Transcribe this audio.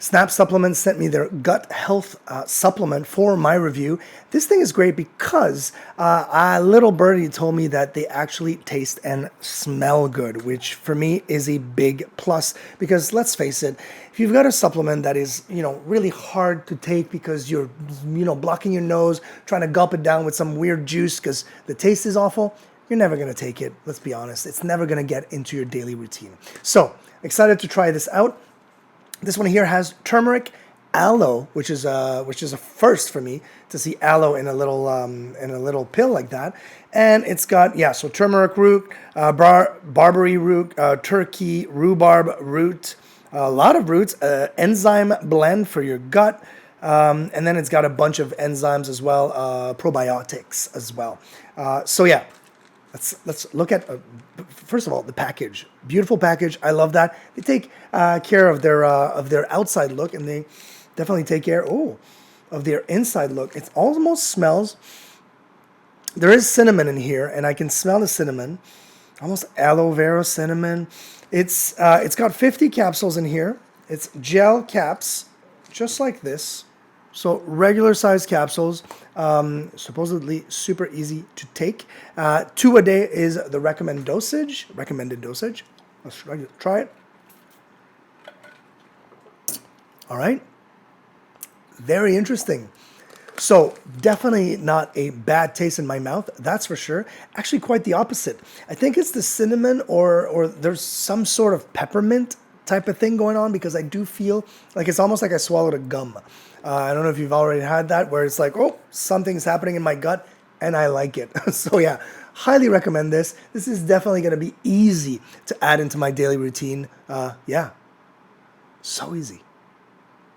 Snap Supplements sent me their gut health supplement for my review. This thing is great because a little birdie told me that they actually taste and smell good, which for me is a big plus because let's face it, if you've got a supplement that is, really hard to take because you're, blocking your nose, trying to gulp it down with some weird juice because the taste is awful, you're never going to take it. Let's be honest. It's never going to get into your daily routine. So excited to try this out. This one here has turmeric, aloe, which is a first for me to see aloe in a little pill like that, and it's got so turmeric root, barberry root, turkey, rhubarb root, a lot of roots, enzyme blend for your gut, and then it's got a bunch of enzymes as well, probiotics as well. Let's look at first of all the package. Beautiful package. I love that. They take care of their outside look, and they definitely take care of their inside look. It almost smells. There is cinnamon in here, and I can smell the cinnamon, almost aloe vera cinnamon. It's got 50 capsules in here. It's gel caps, just like this. So regular size capsules, supposedly super easy to take. 2 a day is the recommended dosage. Let's try it. All right. Very interesting. So definitely not a bad taste in my mouth, that's for sure. Actually quite the opposite. I think it's the cinnamon or there's some sort of peppermint type of thing going on because I do feel like it's almost like I swallowed a gum. I don't know if you've already had that where it's like, something's happening in my gut and I like it. So yeah, highly recommend this. This is definitely going to be easy to add into my daily routine. So easy.